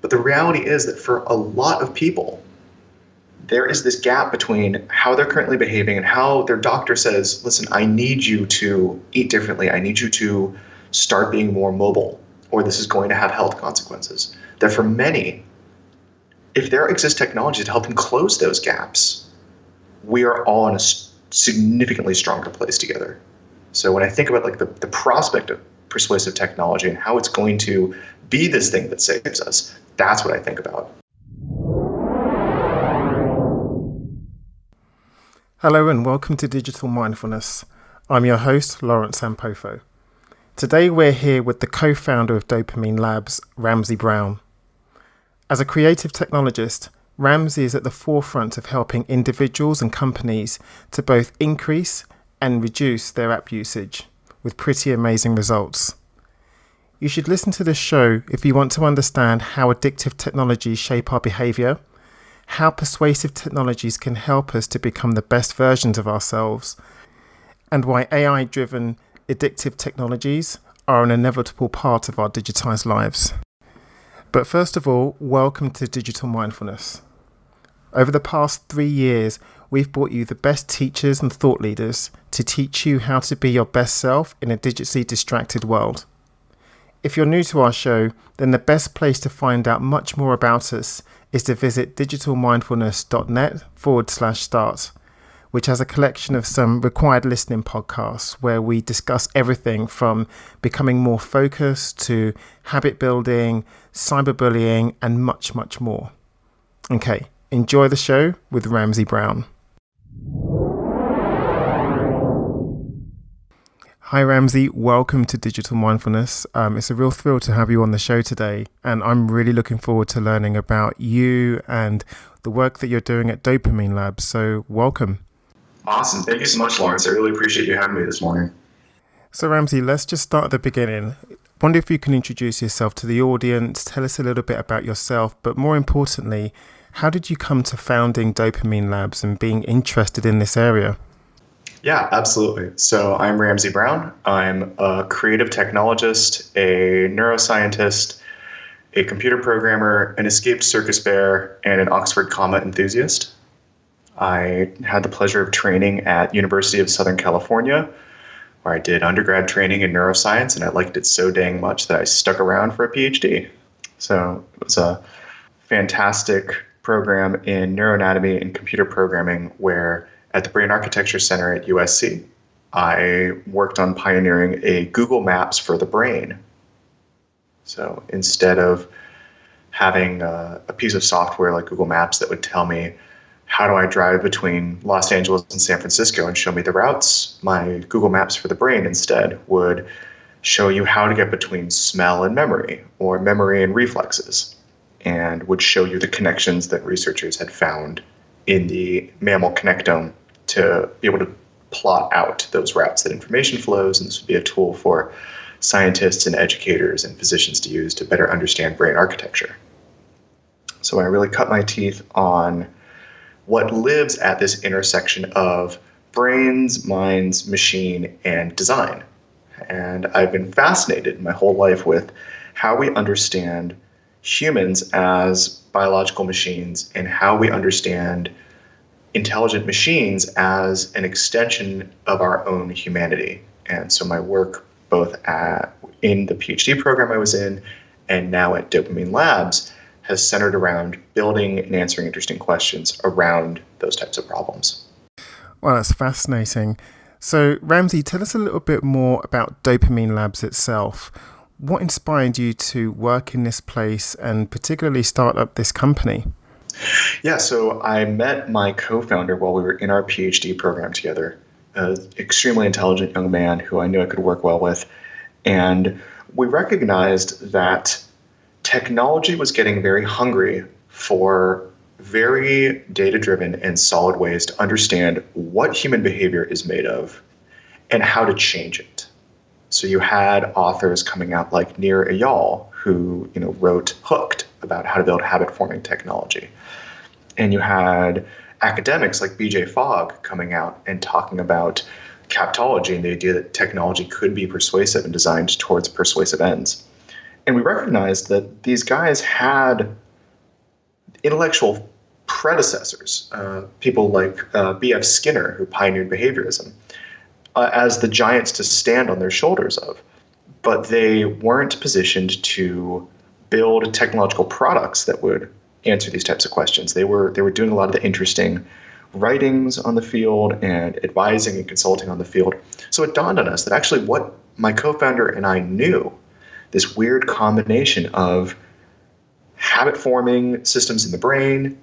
But the reality is that for a lot of people, there is this gap between how they're currently behaving and how their doctor says, listen, I need you to eat differently. I need you to start being more mobile, or this is going to have health consequences. That for many, if there exists technology to help them close those gaps, we are all in a significantly stronger place together. So when I think about like the prospect of persuasive technology and how it's going to be this thing that saves us, that's what I think about. Hello and welcome to Digital Mindfulness. I'm your host, Lawrence Sampofo. Today we're here with the co-founder of Dopamine Labs, Ramsay Brown. As a creative technologist, Ramsay is at the forefront of helping individuals and companies to both increase and reduce their app usage with pretty amazing results. You should listen to this show if you want to understand how addictive technologies shape our behavior, how persuasive technologies can help us to become the best versions of ourselves, and why AI-driven addictive technologies are an inevitable part of our digitized lives. But first of all, welcome to Digital Mindfulness. Over the past 3 years, we've brought you the best teachers and thought leaders to teach you how to be your best self in a digitally distracted world. If you're new to our show, then the best place to find out much more about us is to visit digitalmindfulness.net/start, which has a collection of some required listening podcasts where we discuss everything from becoming more focused to habit building, cyberbullying, and much, much more. Okay, enjoy the show with Ramsay Brown. Hi Ramsay, welcome to Digital Mindfulness. It's a real thrill to have you on the show today, and I'm really looking forward to learning about you and the work that you're doing at Dopamine Labs. So welcome. Awesome. Thank you so much, Lawrence. I really appreciate you having me this morning. So Ramsay, let's just start at the beginning. I wonder if you can introduce yourself to the audience, tell us a little bit about yourself, but more importantly, how did you come to founding Dopamine Labs and being interested in this area? Yeah, absolutely. So I'm Ramsay Brown. I'm a creative technologist, a neuroscientist, a computer programmer, an escaped circus bear, and an Oxford comma enthusiast. I had the pleasure of training at University of Southern California, where I did undergrad training in neuroscience, and I liked it so dang much that I stuck around for a PhD. So it was a fantastic program in neuroanatomy and computer programming where at the Brain Architecture Center at USC, I worked on pioneering a Google Maps for the brain. So instead of having a piece of software like Google Maps that would tell me how do I drive between Los Angeles and San Francisco and show me the routes, my Google Maps for the brain instead would show you how to get between smell and memory, or memory and reflexes, and would show you the connections that researchers had found in the mammal connectome to be able to plot out those routes that information flows. And this would be a tool for scientists and educators and physicians to use to better understand brain architecture. So I really cut my teeth on what lives at this intersection of brains, minds, machine, and design. And I've been fascinated my whole life with how we understand humans as biological machines and how we understand intelligent machines as an extension of our own humanity. And so my work both in the PhD program I was in and now at Dopamine Labs has centered around building and answering interesting questions around those types of problems. Well, that's fascinating. So Ramsay, tell us a little bit more about Dopamine Labs itself. What inspired you to work in this place and particularly start up this company? Yeah, so I met my co-founder while we were in our PhD program together, an extremely intelligent young man who I knew I could work well with. And we recognized that technology was getting very hungry for very data-driven and solid ways to understand what human behavior is made of and how to change it. So you had authors coming out like Nir Eyal, who wrote Hooked about how to build habit-forming technology. And you had academics like BJ Fogg coming out and talking about captology and the idea that technology could be persuasive and designed towards persuasive ends. And we recognized that these guys had intellectual predecessors, people like B.F. Skinner, who pioneered behaviorism, as the giants to stand on their shoulders of. But they weren't positioned to build technological products that would answer these types of questions. They were doing a lot of the interesting writings on the field and advising and consulting on the field. So it dawned on us that actually what my co-founder and I knew, this weird combination of habit forming systems in the brain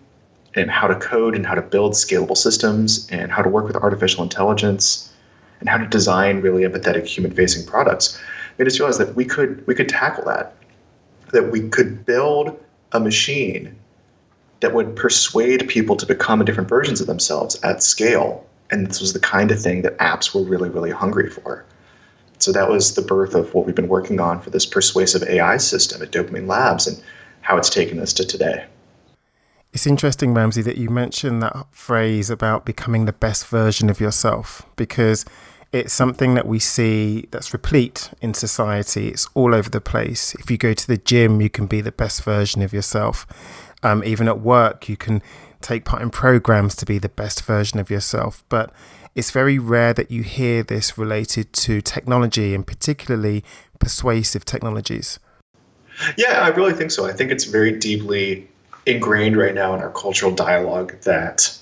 and how to code and how to build scalable systems and how to work with artificial intelligence and how to design really empathetic human facing products, made us realize that we could tackle that we could build a machine that would persuade people to become different versions of themselves at scale. And this was the kind of thing that apps were really, really hungry for. So that was the birth of what we've been working on for this persuasive AI system at Dopamine Labs and how it's taken us to today. It's interesting, Ramsay, that you mentioned that phrase about becoming the best version of yourself, because it's something that we see that's replete in society. It's all over the place. If you go to the gym, you can be the best version of yourself. Even at work, you can take part in programs to be the best version of yourself. But it's very rare that you hear this related to technology, and particularly persuasive technologies. Yeah, I really think so. I think it's very deeply ingrained right now in our cultural dialogue that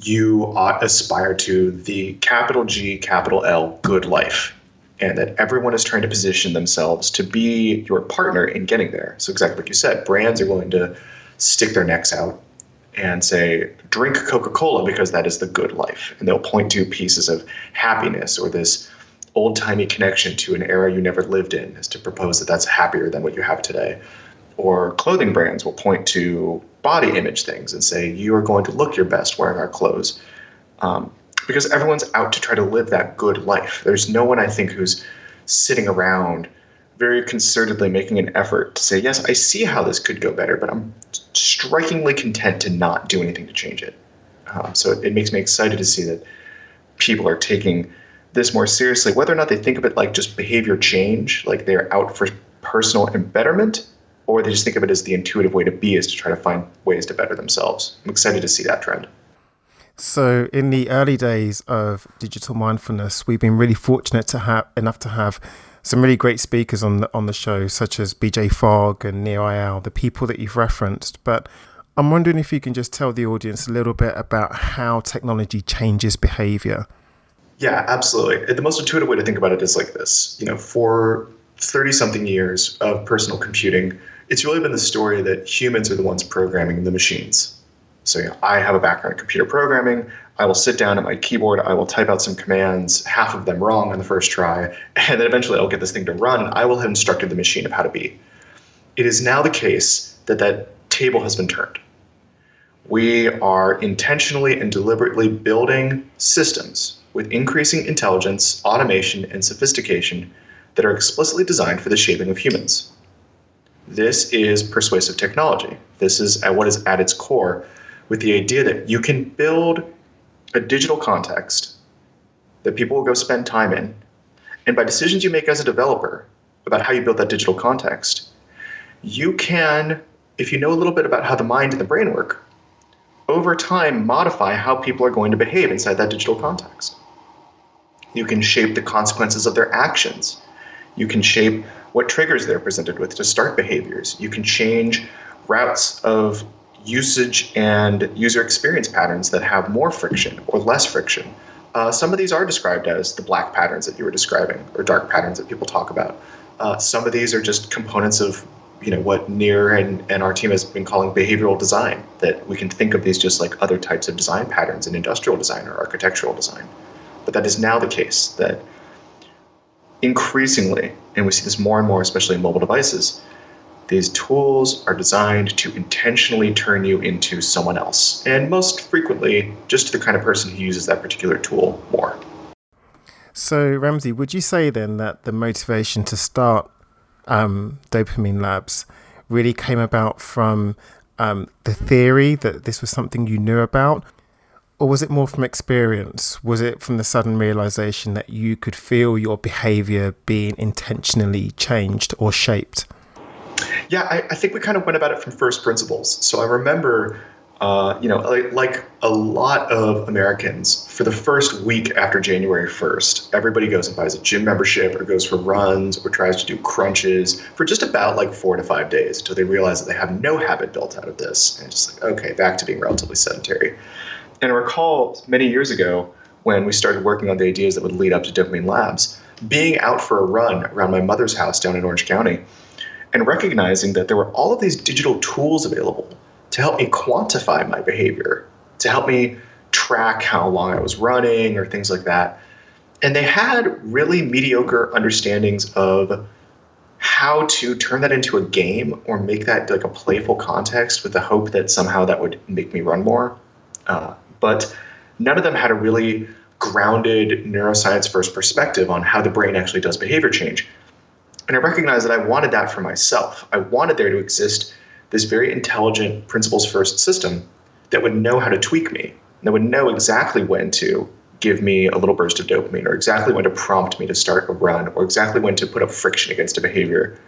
you aspire to the capital G, capital L, good life, and that everyone is trying to position themselves to be your partner in getting there. So exactly what you said, brands are willing to stick their necks out and say, drink Coca-Cola because that is the good life. And they'll point to pieces of happiness or this old-timey connection to an era you never lived in as to propose that that's happier than what you have today. Or clothing brands will point to body image things and say, you are going to look your best wearing our clothes. Because everyone's out to try to live that good life. There's no one, I think, who's sitting around very concertedly making an effort to say, yes, I see how this could go better, but I'm strikingly content to not do anything to change it. So it makes me excited to see that people are taking this more seriously, whether or not they think of it like just behavior change, like they're out for personal embetterment, or they just think of it as the intuitive way to be is to try to find ways to better themselves. I'm excited to see that trend. So in the early days of digital mindfulness, we've been really fortunate to have some really great speakers on the show, such as BJ Fogg and Nir Eyal, the people that you've referenced. But I'm wondering if you can just tell the audience a little bit about how technology changes behavior. Yeah, absolutely. The most intuitive way to think about it is like this. For 30-something years of personal computing, it's really been the story that humans are the ones programming the machines. So I have a background in computer programming. I will sit down at my keyboard. I will type out some commands, half of them wrong on the first try, and then eventually I'll get this thing to run, and I will have instructed the machine of how to be. It is now the case that that table has been turned. We are intentionally and deliberately building systems with increasing intelligence, automation, and sophistication that are explicitly designed for the shaping of humans. This is persuasive technology. This is what is at its core, with the idea that you can build a digital context that people will go spend time in. And by decisions you make as a developer about how you build that digital context, you can, if you know a little bit about how the mind and the brain work, over time modify how people are going to behave inside that digital context. You can shape the consequences of their actions. You can shape what triggers they're presented with to start behaviors. You can change routes of usage and user experience patterns that have more friction or less friction. Some of these are described as the black patterns that you were describing, or dark patterns that people talk about. Some of these are just components of what Nir and our team has been calling behavioral design, that we can think of these just like other types of design patterns in industrial design or architectural design. But that is now the case, that increasingly, and we see this more and more, especially in mobile devices, these tools are designed to intentionally turn you into someone else, and most frequently, just the kind of person who uses that particular tool more. So, Ramsay, would you say then that the motivation to start Dopamine Labs really came about from the theory that this was something you knew about? Or was it more from experience? Was it from the sudden realization that you could feel your behavior being intentionally changed or shaped? Yeah, I think we kind of went about it from first principles. So I remember, like a lot of Americans, for the first week after January 1st, everybody goes and buys a gym membership or goes for runs or tries to do crunches for just about like 4 to 5 days until they realize that they have no habit built out of this. And just like, okay, back to being relatively sedentary. And I recall many years ago when we started working on the ideas that would lead up to Dopamine Labs, being out for a run around my mother's house down in Orange County and recognizing that there were all of these digital tools available to help me quantify my behavior, to help me track how long I was running or things like that. And they had really mediocre understandings of how to turn that into a game or make that like a playful context with the hope that somehow that would make me run more. But none of them had a really grounded neuroscience first perspective on how the brain actually does behavior change. And I recognized that I wanted that for myself. I wanted there to exist this very intelligent principles first system that would know how to tweak me, that would know exactly when to give me a little burst of dopamine, or exactly when to prompt me to start a run, or exactly when to put up friction against a behavior,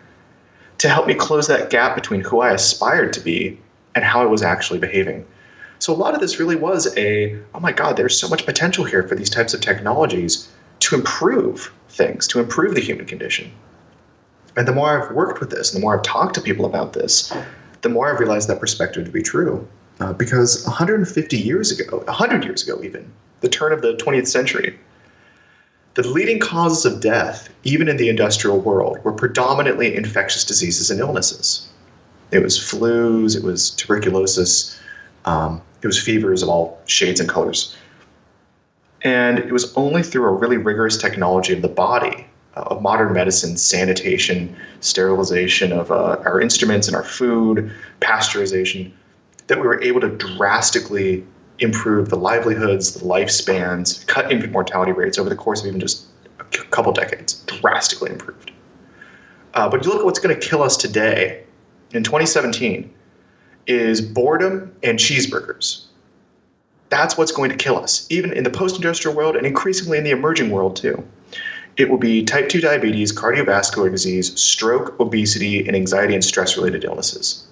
to help me close that gap between who I aspired to be and how I was actually behaving. So a lot of this really was oh my God, there's so much potential here for these types of technologies to improve things, to improve the human condition. And the more I've worked with this, and the more I've talked to people about this, the more I've realized that perspective to be true. Because 150 years ago, 100 years ago even, the turn of the 20th century, the leading causes of death, even in the industrial world, were predominantly infectious diseases and illnesses. It was flus, it was tuberculosis, it was fevers of all shades and colors. And it was only through a really rigorous technology of the body, of modern medicine, sanitation, sterilization of our instruments and our food, pasteurization, that we were able to drastically improve the livelihoods, the lifespans, cut infant mortality rates over the course of even just a couple decades, drastically improved. But you look at what's going to kill us today in 2017 is boredom and cheeseburgers. That's what's going to kill us, even in the post-industrial world and increasingly in the emerging world too. It will be type 2 diabetes, cardiovascular disease, stroke, obesity, and anxiety and stress-related illnesses.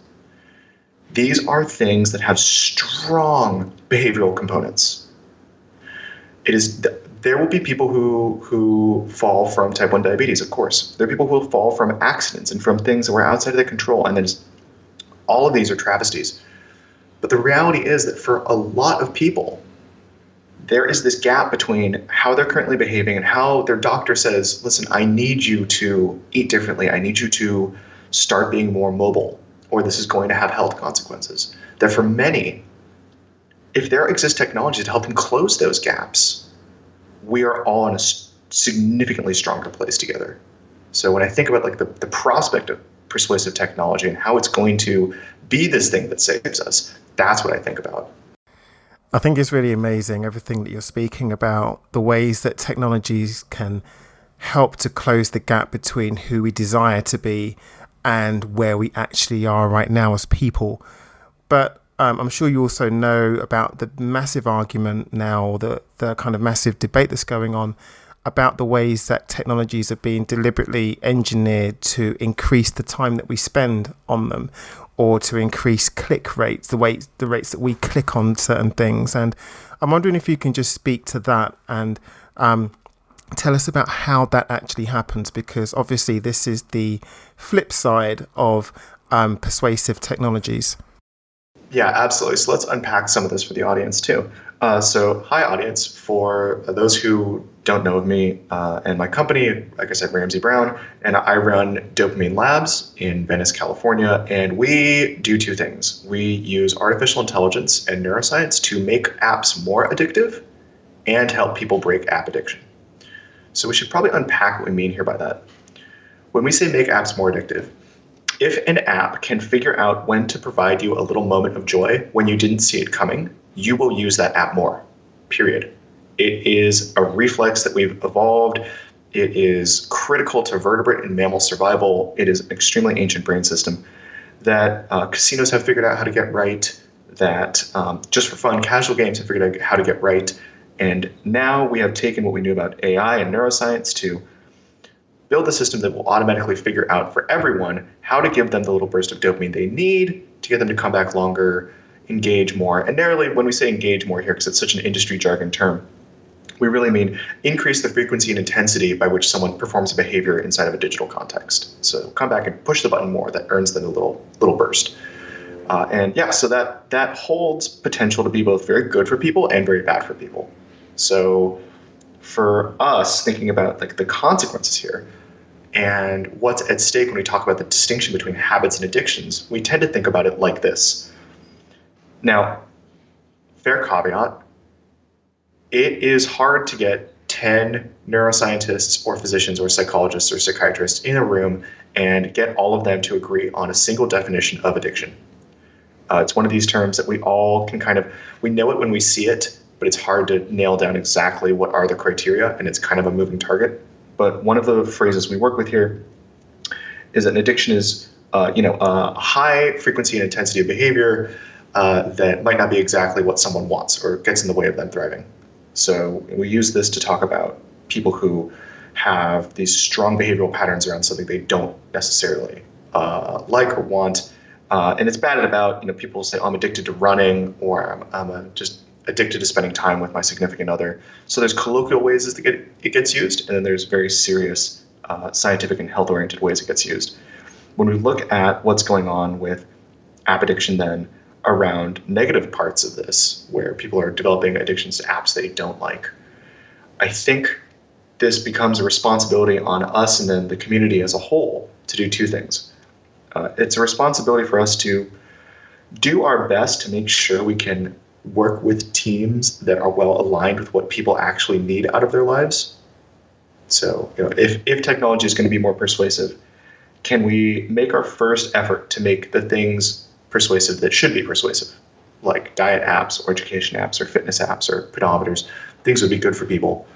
These are things that have strong behavioral components. There will be people who fall from type 1 diabetes, of course. There are people who will fall from accidents and from things that were outside of their control, and all of these are travesties. But the reality is that for a lot of people, there is this gap between how they're currently behaving and how their doctor says, listen, I need you to eat differently. I need you to start being more mobile, or this is going to have health consequences. That for many, if there exists technology to help them close those gaps, we are all in a significantly stronger place together. So when I think about like the prospect of persuasive technology and how it's going to be this thing that saves us, that's what I think about. I think it's really amazing, everything that you're speaking about, the ways that technologies can help to close the gap between who we desire to be and where we actually are right now as people. But I'm sure you also know about the massive argument now, the kind of massive debate that's going on about the ways that technologies are being deliberately engineered to increase the time that we spend on them, or to increase click rates, the rates that we click on certain things. And I'm wondering if you can just speak to that and tell us about how that actually happens, because obviously this is the flip side of persuasive technologies. Yeah, absolutely. So let's unpack some of this for the audience too. So hi, audience. For those who don't know of me and my company, like I said, Ramsay Brown, and I run Dopamine Labs in Venice, California. And we do two things. We use artificial intelligence and neuroscience to make apps more addictive and help people break app addiction. So we should probably unpack what we mean here by that. When we say make apps more addictive, if an app can figure out when to provide you a little moment of joy when you didn't see it coming, you will use that app more, period. It is a reflex that we've evolved. It is critical to vertebrate and mammal survival. It is an extremely ancient brain system that casinos have figured out how to get right, that just for fun, casual games have figured out how to get right. And now we have taken what we knew about AI and neuroscience to build a system that will automatically figure out for everyone how to give them the little burst of dopamine they need to get them to come back longer, engage more. And narrowly, when we say engage more here, because it's such an industry jargon term, we really mean increase the frequency and intensity by which someone performs a behavior inside of a digital context. So come back and push the button more. That earns them a little burst. So that holds potential to be both very good for people and very bad for people. So for us, thinking about like the consequences here and what's at stake when we talk about the distinction between habits and addictions, we tend to think about it like this. Now, fair caveat, it is hard to get 10 neuroscientists or physicians or psychologists or psychiatrists in a room and get all of them to agree on a single definition of addiction. It's one of these terms that we all can we know it when we see it, but it's hard to nail down exactly what are the criteria, and it's kind of a moving target. But one of the phrases we work with here is that an addiction is a high frequency and intensity of behavior that might not be exactly what someone wants or gets in the way of them thriving. So we use this to talk about people who have these strong behavioral patterns around something they don't necessarily like or want. And it's batted about, people say, oh, I'm addicted to running, or I'm just addicted to spending time with my significant other. So there's colloquial ways it gets used, and then there's very serious scientific and health-oriented ways it gets used. When we look at what's going on with app addiction then around negative parts of this, where people are developing addictions to apps they don't like, I think this becomes a responsibility on us and then the community as a whole to do two things. It's a responsibility for us to do our best to make sure we can work with teams that are well aligned with what people actually need out of their lives. So, if technology is going to be more persuasive, can we make our first effort to make the things persuasive that should be persuasive, like diet apps or education apps or fitness apps or pedometers, things would be good for people.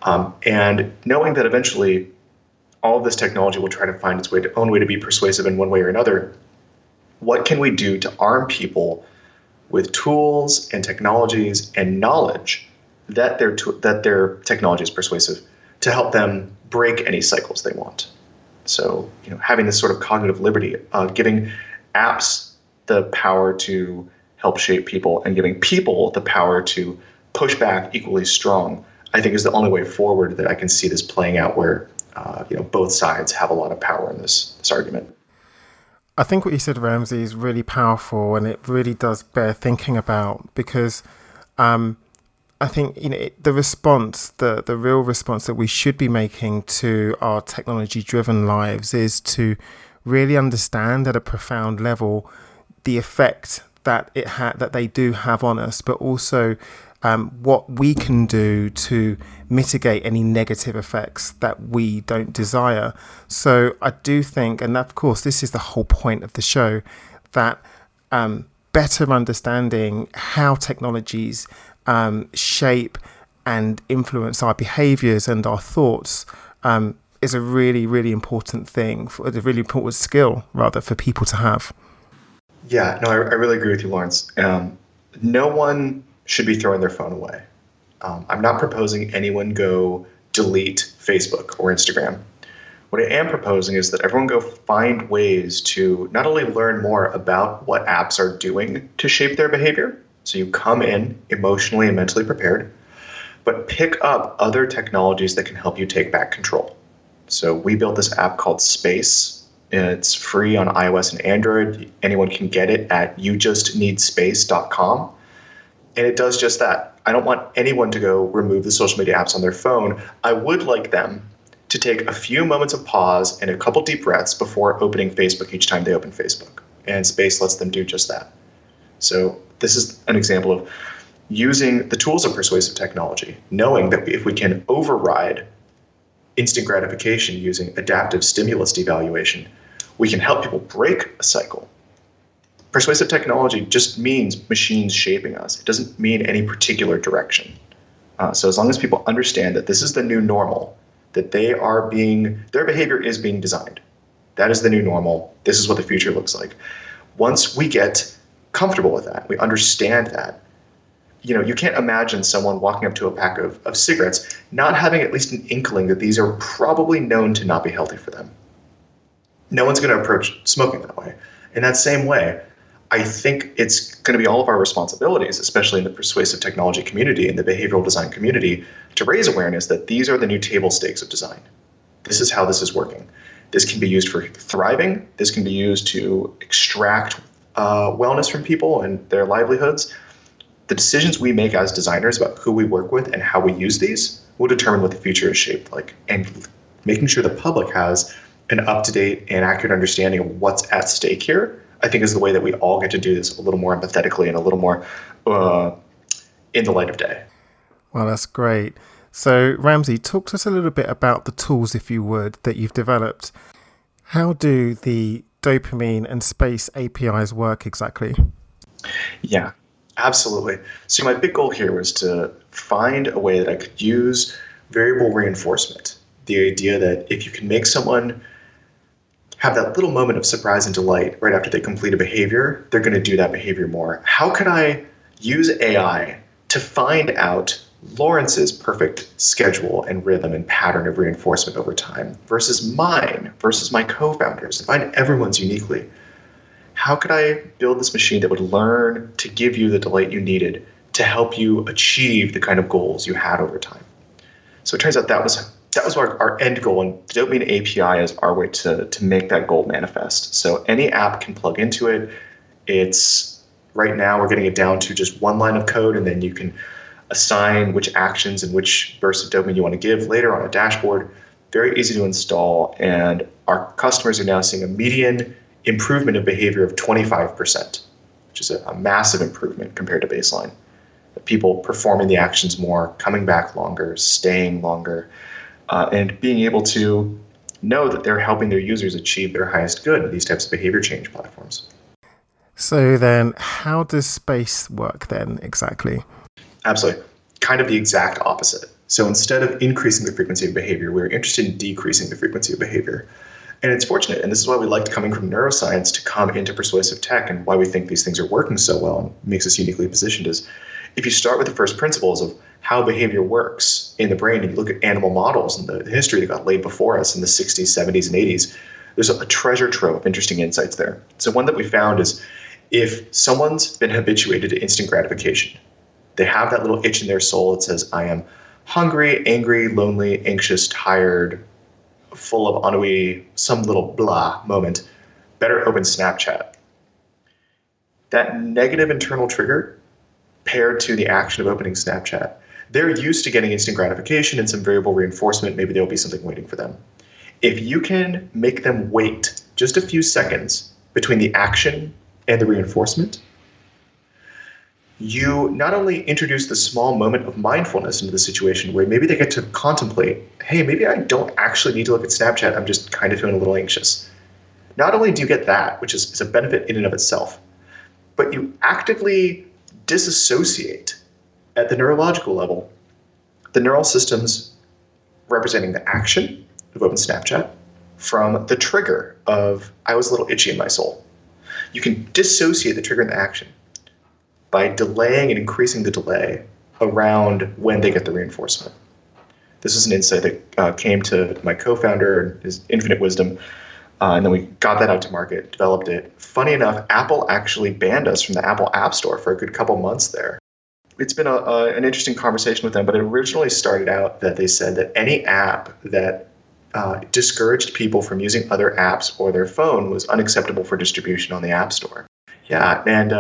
And knowing that eventually all of this technology will try to find its own way to be persuasive in one way or another, what can we do to arm people with tools and technologies and knowledge that their technology is persuasive to help them break any cycles they want? So, having this sort of cognitive liberty, giving apps the power to help shape people and giving people the power to push back equally strong, I think is the only way forward that I can see this playing out where both sides have a lot of power in this argument. I think what you said, Ramsay, is really powerful, and it really does bear thinking about, because I think the response, the real response that we should be making to our technology-driven lives is to really understand at a profound level the effect that that they do have on us, but also what we can do to mitigate any negative effects that we don't desire. So I do think, and of course this is the whole point of the show, that better understanding how technologies shape and influence our behaviors and our thoughts is a really, really important thing, a really important skill, rather, for people to have. Yeah, no, I really agree with you, Lawrence. No one should be throwing their phone away. I'm not proposing anyone go delete Facebook or Instagram. What I am proposing is that everyone go find ways to not only learn more about what apps are doing to shape their behavior, so you come in emotionally and mentally prepared, but pick up other technologies that can help you take back control. So we built this app called Space. It's free on iOS and Android. Anyone can get it at youjustneedspace.com. And it does just that. I don't want anyone to go remove the social media apps on their phone. I would like them to take a few moments of pause and a couple deep breaths before opening Facebook each time they open Facebook. And Space lets them do just that. So this is an example of using the tools of persuasive technology, knowing that if we can override instant gratification using adaptive stimulus devaluation, we can help people break a cycle. Persuasive technology just means machines shaping us. It doesn't mean any particular direction. So as long as people understand that this is the new normal, that their behavior is being designed. That is the new normal. This is what the future looks like. Once we get comfortable with that, we understand that, You can't imagine someone walking up to a pack of cigarettes not having at least an inkling that these are probably known to not be healthy for them. No one's going to approach smoking that way. In that same way, I think it's going to be all of our responsibilities, especially in the persuasive technology community and the behavioral design community, to raise awareness that these are the new table stakes of design. This is how this is working. This can be used for thriving. This can be used to extract wellness from people and their livelihoods. The decisions we make as designers about who we work with and how we use these will determine what the future is shaped like. And making sure the public has an up-to-date and accurate understanding of what's at stake here, I think, is the way that we all get to do this a little more empathetically and a little more in the light of day. Well, that's great. So, Ramsay, talk to us a little bit about the tools, if you would, that you've developed. How do the dopamine and space APIs work exactly? Yeah, absolutely. So my big goal here was to find a way that I could use variable reinforcement. The idea that if you can make someone have that little moment of surprise and delight right after they complete a behavior, they're going to do that behavior more. How can I use AI to find out Lawrence's perfect schedule and rhythm and pattern of reinforcement over time versus mine, versus my co-founders, and find everyone's uniquely? How could I build this machine that would learn to give you the delight you needed to help you achieve the kind of goals you had over time? So it turns out that was our end goal, and the Dopamine API is our way to make that goal manifest. So any app can plug into it. It's right now we're getting it down to just one line of code, and then you can assign which actions and which bursts of dopamine you want to give later on a dashboard. Very easy to install, and our customers are now seeing a median improvement of behavior of 25%, which is a massive improvement compared to baseline. People performing the actions more, coming back longer, staying longer, and being able to know that they're helping their users achieve their highest good in these types of behavior change platforms. So then how does space work then exactly? Absolutely. Kind of the exact opposite. So instead of increasing the frequency of behavior, we're interested in decreasing the frequency of behavior. And it's fortunate, and this is why we liked coming from neuroscience to come into persuasive tech, and why we think these things are working so well and makes us uniquely positioned is if you start with the first principles of how behavior works in the brain, and you look at animal models and the history that got laid before us in the 60s, 70s, and 80s, there's a treasure trove of interesting insights there. So one that we found is if someone's been habituated to instant gratification, they have that little itch in their soul that says, I am hungry, angry, lonely, anxious, tired, full of ennui, some little blah moment, better open Snapchat. That negative internal trigger paired to the action of opening Snapchat, they're used to getting instant gratification and some variable reinforcement. Maybe there'll be something waiting for them. If you can make them wait just a few seconds between the action and the reinforcement, you not only introduce the small moment of mindfulness into the situation where maybe they get to contemplate, hey, maybe I don't actually need to look at Snapchat, I'm just kind of feeling a little anxious. Not only do you get that, which is a benefit in and of itself, but you actively disassociate at the neurological level the neural systems representing the action of open Snapchat from the trigger of I was a little itchy in my soul. You can dissociate the trigger and the action by delaying and increasing the delay around when they get the reinforcement. This is an insight that came to my co-founder and his infinite wisdom, and then we got that out to market, developed it. Funny enough, Apple actually banned us from the Apple App Store for a good couple months there. It's been an interesting conversation with them, but it originally started out that they said that any app that discouraged people from using other apps or their phone was unacceptable for distribution on the App Store. Yeah, and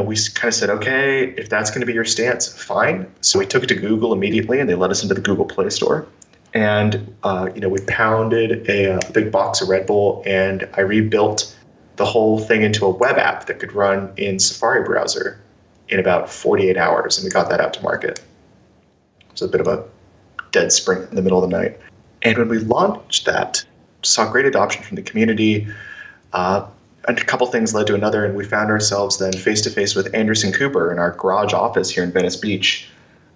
we kind of said, okay, if that's going to be your stance, fine. So we took it to Google immediately, and they let us into the Google Play Store. And we pounded a big box of Red Bull, and I rebuilt the whole thing into a web app that could run in Safari browser in about 48 hours, and we got that out to market. It was a bit of a dead sprint in the middle of the night. And when we launched that, saw great adoption from the community. And a couple things led to another, and we found ourselves then face-to-face with Anderson Cooper in our garage office here in Venice Beach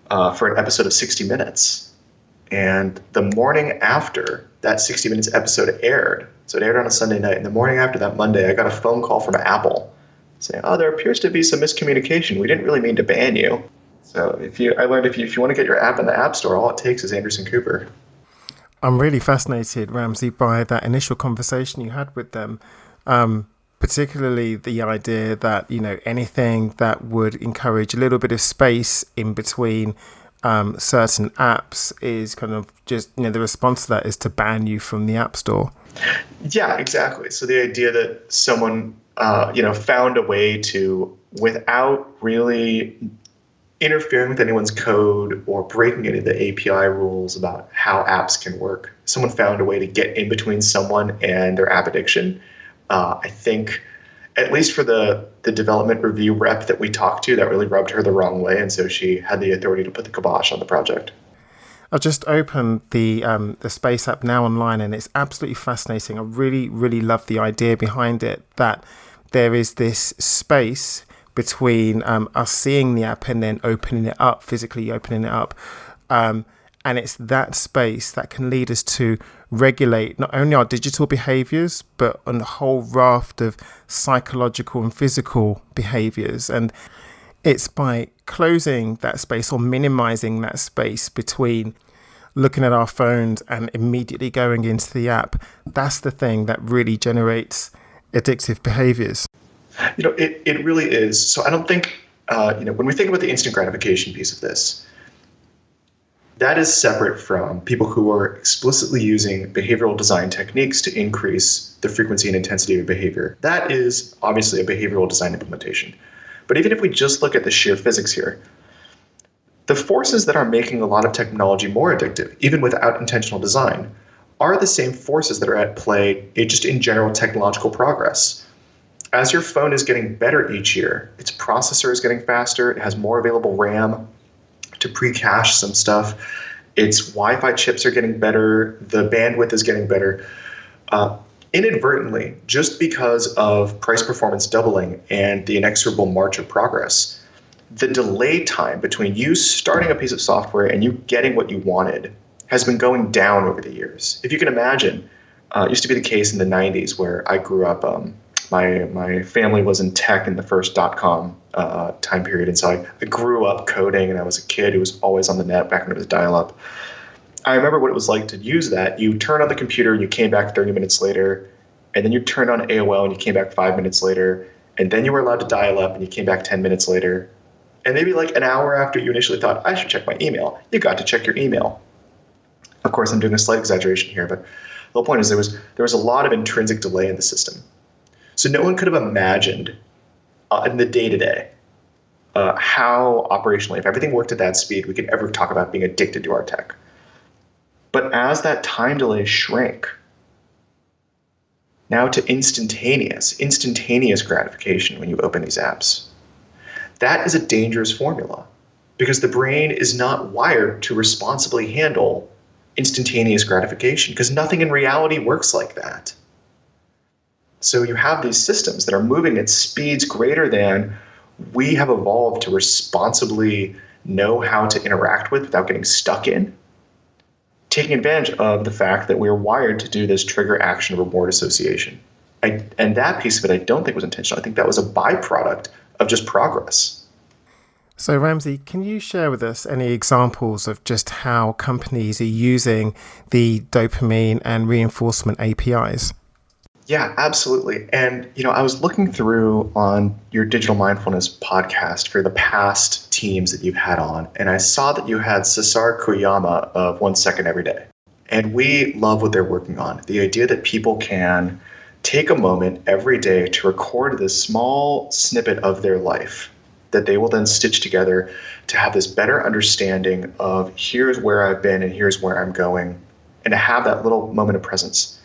for an episode of 60 Minutes. And the morning after that 60 Minutes episode aired, so it aired on a Sunday night, and the morning after that Monday, I got a phone call from Apple saying, there appears to be some miscommunication. We didn't really mean to ban you. So I learned if you want to get your app in the App Store, all it takes is Anderson Cooper. I'm really fascinated, Ramsay, by that initial conversation you had with them, particularly the idea that, anything that would encourage a little bit of space in between certain apps is kind of just, the response to that is to ban you from the App Store. Yeah, exactly. So the idea that someone, found a way to, without really interfering with anyone's code or breaking any of the API rules about how apps can work, someone found a way to get in between someone and their app addiction. I think, at least for the development review rep that we talked to, that really rubbed her the wrong way, and so she had the authority to put the kibosh on the project. I've just opened the Space app now online, and it's absolutely fascinating. I really, really love the idea behind it, that there is this space between us seeing the app and then opening it up, physically opening it up. And it's that space that can lead us to regulate not only our digital behaviors, but a whole raft of psychological and physical behaviors. And it's by closing that space or minimizing that space between looking at our phones and immediately going into the app. That's the thing that really generates addictive behaviors. It really is. So I don't think, when we think about the instant gratification piece of this, that is separate from people who are explicitly using behavioral design techniques to increase the frequency and intensity of behavior. That is obviously a behavioral design implementation. But even if we just look at the sheer physics here, the forces that are making a lot of technology more addictive, even without intentional design, are the same forces that are at play just in general technological progress. As your phone is getting better each year, its processor is getting faster, it has more available RAM to pre-cache some stuff, its Wi-Fi chips are getting better, the bandwidth is getting better. Inadvertently, just because of price performance doubling and the inexorable march of progress, the delay time between you starting a piece of software and you getting what you wanted has been going down over the years. If you can imagine, it used to be the case in the 90s where I grew up. My family was in tech in the first .com time period, and so I grew up coding, and I was a kid who was always on the net back when it was dial-up. I remember what it was like to use that. You turn on the computer and you came back 30 minutes later, and then you turned on AOL and you came back 5 minutes later, and then you were allowed to dial up and you came back 10 minutes later. And maybe like an hour after you initially thought, I should check my email, you got to check your email. Of course, I'm doing a slight exaggeration here, but the whole point is there was a lot of intrinsic delay in the system. So no one could have imagined in the day-to-day how operationally, if everything worked at that speed, we could ever talk about being addicted to our tech. But as that time delay shrank, now to instantaneous gratification when you open these apps, that is a dangerous formula because the brain is not wired to responsibly handle instantaneous gratification because nothing in reality works like that. So you have these systems that are moving at speeds greater than we have evolved to responsibly know how to interact with without getting stuck in, taking advantage of the fact that we're wired to do this trigger action reward association. And that piece of it I don't think was intentional. I think that was a byproduct of just progress. So Ramsay, can you share with us any examples of just how companies are using the dopamine and reinforcement APIs? Yeah, absolutely. And, I was looking through on your digital mindfulness podcast for the past teams that you've had on, and I saw that you had Cesar Koyama of 1 Second Every Day. And we love what they're working on. The idea that people can take a moment every day to record this small snippet of their life that they will then stitch together to have this better understanding of here's where I've been and here's where I'm going, and to have that little moment of presence.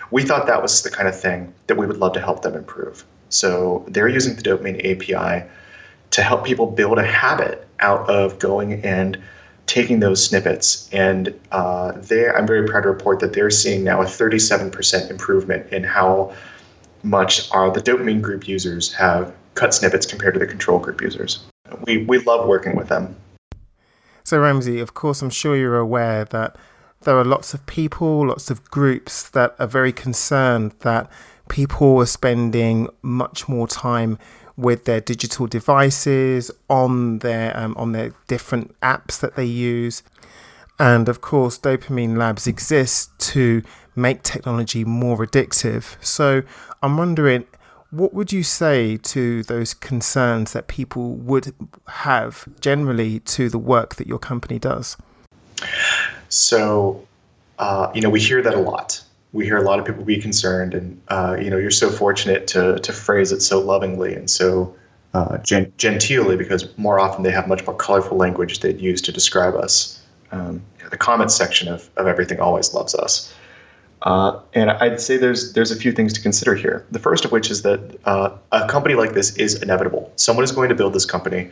We thought that was the kind of thing that we would love to help them improve. So they're using the Dopamine API to help people build a habit out of going and taking those snippets. And I'm very proud to report that they're seeing now a 37% improvement in how much the dopamine group users have cut snippets compared to the control group users. We love working with them. So Ramsay, of course, I'm sure you're aware that there are lots of people, lots of groups that are very concerned that people are spending much more time with their digital devices, on their different apps that they use. And of course, Dopamine Labs exist to make technology more addictive. So I'm wondering, what would you say to those concerns that people would have generally to the work that your company does? So, we hear that a lot. We hear a lot of people be concerned, and you're so fortunate to phrase it so lovingly and so genteelly, because more often they have much more colorful language they'd use to describe us. The comments section of everything always loves us. And I'd say there's a few things to consider here. The first of which is that a company like this is inevitable. Someone is going to build this company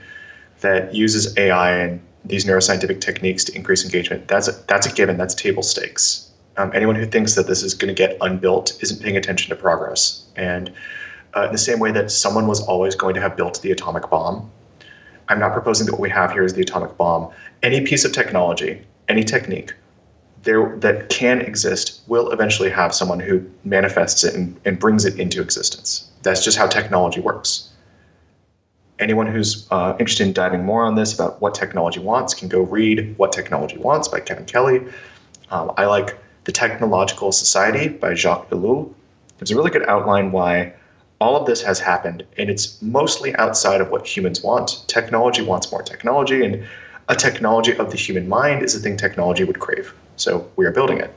that uses AI and these neuroscientific techniques to increase engagement. That's a given. That's table stakes. Anyone who thinks that this is going to get unbuilt isn't paying attention to progress. And in the same way that someone was always going to have built the atomic bomb, I'm not proposing that what we have here is the atomic bomb. Any piece of technology, any technique that can exist will eventually have someone who manifests it and brings it into existence. That's just how technology works. Anyone who's interested in diving more on this about what technology wants can go read What Technology Wants by Kevin Kelly. I like The Technological Society by Jacques Ellul. There's a really good outline why all of this has happened, and it's mostly outside of what humans want. Technology wants more technology, and a technology of the human mind is a thing technology would crave. So we are building it.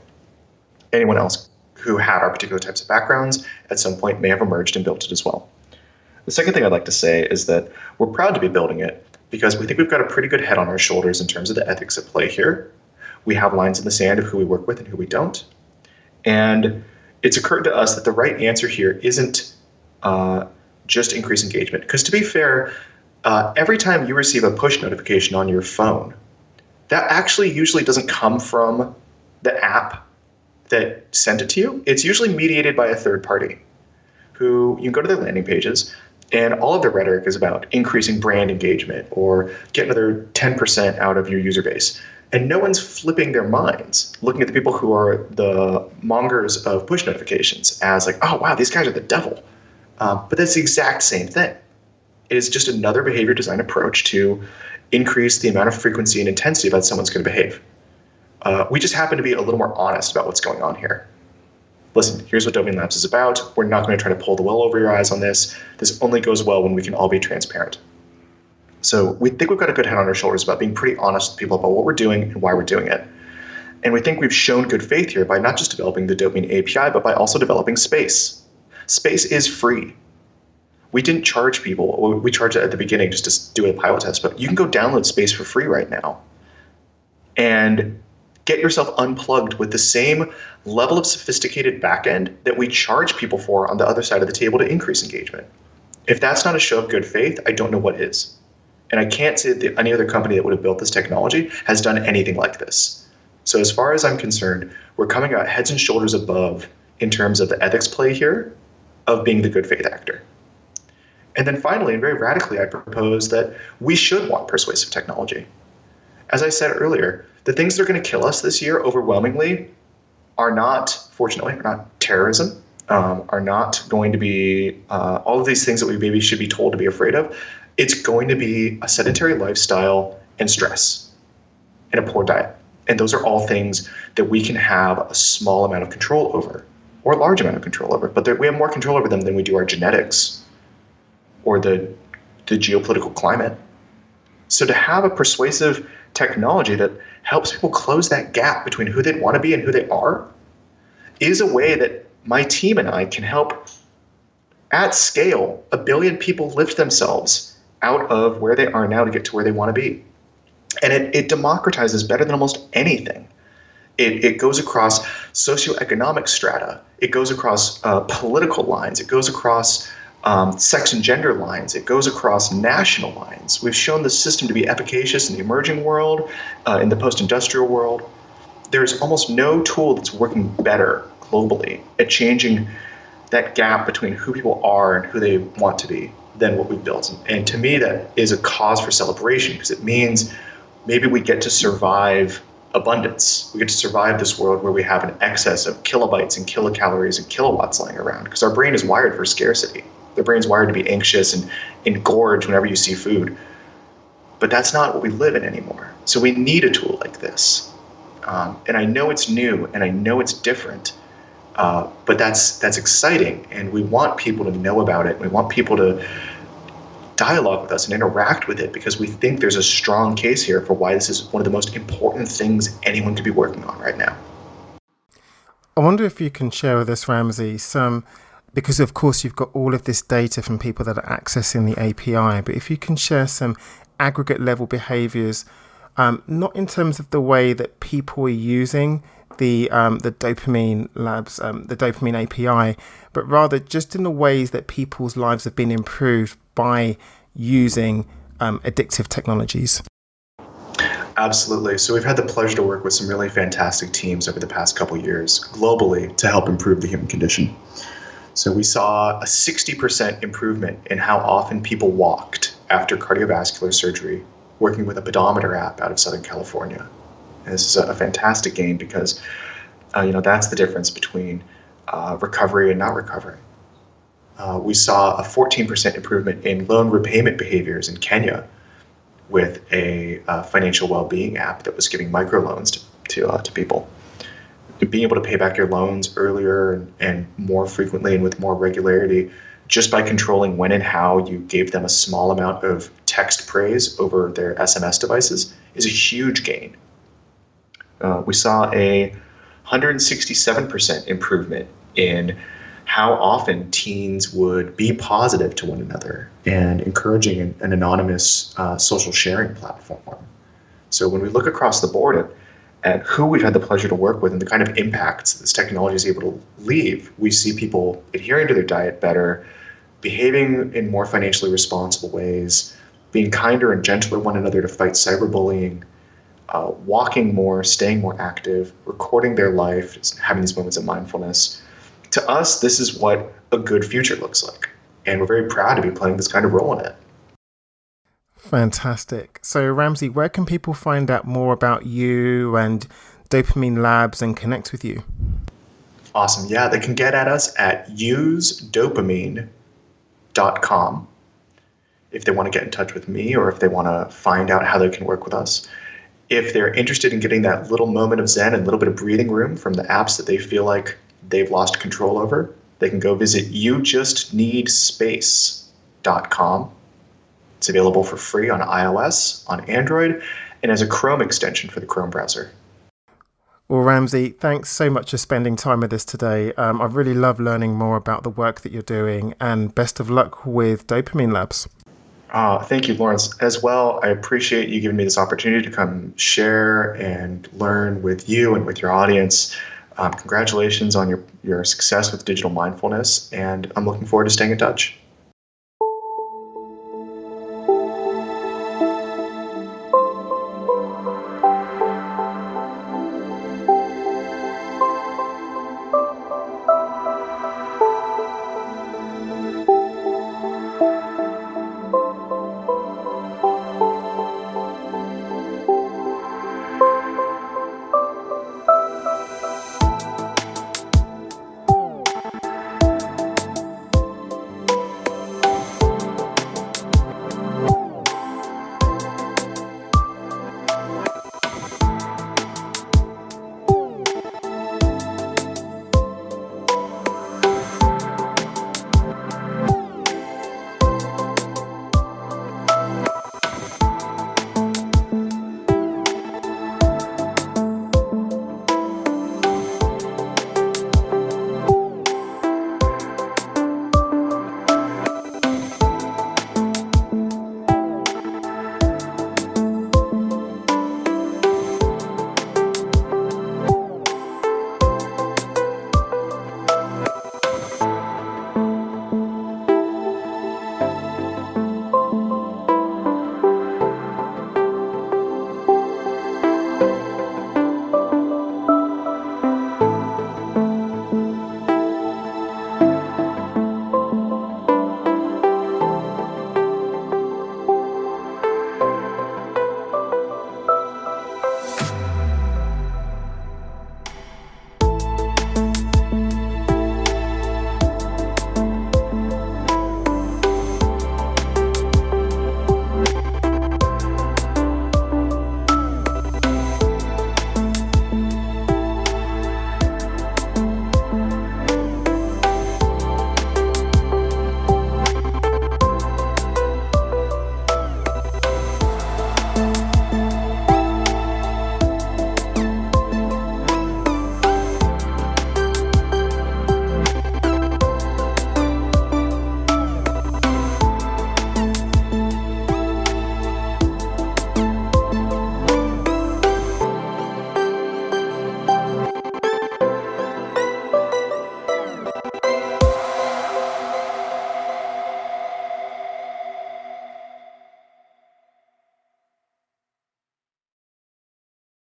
Anyone else who had our particular types of backgrounds at some point may have emerged and built it as well. The second thing I'd like to say is that we're proud to be building it because we think we've got a pretty good head on our shoulders in terms of the ethics at play here. We have lines in the sand of who we work with and who we don't. And it's occurred to us that the right answer here isn't just increase engagement. Because to be fair, every time you receive a push notification on your phone, that actually usually doesn't come from the app that sent it to you. It's usually mediated by a third party who you can go to their landing pages, and all of their rhetoric is about increasing brand engagement or get another 10% out of your user base. And no one's flipping their minds looking at the people who are the mongers of push notifications as like, oh, wow, these guys are the devil. But that's the exact same thing. It is just another behavior design approach to increase the amount of frequency and intensity that someone's going to behave. We just happen to be a little more honest about what's going on here. Listen, here's what Dopamine Labs is about. We're not going to try to pull the wool over your eyes on this. This only goes well when we can all be transparent. So we think we've got a good head on our shoulders about being pretty honest with people about what we're doing and why we're doing it. And we think we've shown good faith here by not just developing the Dopamine API, but by also developing space. Space is free. We didn't charge people. We charged it at the beginning just to do a pilot test, but you can go download Space for free right now and get yourself unplugged with the same level of sophisticated backend that we charge people for on the other side of the table to increase engagement. If that's not a show of good faith, I don't know what is. And I can't say that any other company that would have built this technology has done anything like this. So as far as I'm concerned, we're coming out heads and shoulders above in terms of the ethics play here of being the good faith actor. And then finally, and very radically, I propose that we should want persuasive technology. As I said earlier, the things that are going to kill us this year overwhelmingly are not, fortunately, are not terrorism, are not going to be all of these things that we maybe should be told to be afraid of. It's going to be a sedentary lifestyle and stress and a poor diet. And those are all things that we can have a small amount of control over or a large amount of control over. But we have more control over them than we do our genetics or the geopolitical climate. So to have a persuasive technology that helps people close that gap between who they want to be and who they are is a way that my team and I can help, at scale, 1 billion people lift themselves out of where they are now to get to where they want to be. And it democratizes better than almost anything. It goes across socioeconomic strata. It goes across political lines. It goes across sex and gender lines. It goes across national lines. We've shown the system to be efficacious in the emerging world, in the post-industrial world. There's almost no tool that's working better globally at changing that gap between who people are and who they want to be than what we've built. And to me, that is a cause for celebration because it means maybe we get to survive abundance. We get to survive this world where we have an excess of kilobytes and kilocalories and kilowatts lying around because our brain is wired for scarcity. The brain's wired to be anxious and engorge whenever you see food. But that's not what we live in anymore. So we need a tool like this. And I know it's new and I know it's different, but that's exciting. And we want people to know about it. We want people to dialogue with us and interact with it because we think there's a strong case here for why this is one of the most important things anyone could be working on right now. I wonder if you can share with us, Ramsay, because of course you've got all of this data from people that are accessing the API, but if you can share some aggregate level behaviors, not in terms of the way that people are using the Dopamine Labs, the Dopamine API, but rather just in the ways that people's lives have been improved by using addictive technologies. Absolutely. So we've had the pleasure to work with some really fantastic teams over the past couple of years globally to help improve the human condition. So we saw a 60% improvement in how often people walked after cardiovascular surgery, working with a pedometer app out of Southern California. And this is a fantastic gain because, that's the difference between recovery and not recovery. We saw a 14% improvement in loan repayment behaviors in Kenya with a financial well-being app that was giving microloans to people. Being able to pay back your loans earlier and more frequently and with more regularity just by controlling when and how you gave them a small amount of text praise over their SMS devices is a huge gain. We saw a 167% improvement in how often teens would be positive to one another and encouraging an anonymous social sharing platform. So when we look across the board at who we've had the pleasure to work with and the kind of impacts this technology is able to leave, we see people adhering to their diet better, behaving in more financially responsible ways, being kinder and gentler one another to fight cyberbullying, walking more, staying more active, recording their life, having these moments of mindfulness. To us, this is what a good future looks like. And we're very proud to be playing this kind of role in it. Fantastic. So, Ramsay, where can people find out more about you and Dopamine Labs and connect with you? Awesome. Yeah, they can get at us at usedopamine.com if they want to get in touch with me or if they want to find out how they can work with us. If they're interested in getting that little moment of zen and a little bit of breathing room from the apps that they feel like they've lost control over, they can go visit youjustneedspace.com. It's available for free on iOS, on Android, and as a Chrome extension for the Chrome browser. Well, Ramsay, thanks so much for spending time with us today. I've really loved learning more about the work that you're doing, and best of luck with Dopamine Labs. Thank you, Lawrence. As well, I appreciate you giving me this opportunity to come share and learn with you and with your audience. Congratulations on your success with digital mindfulness, and I'm looking forward to staying in touch.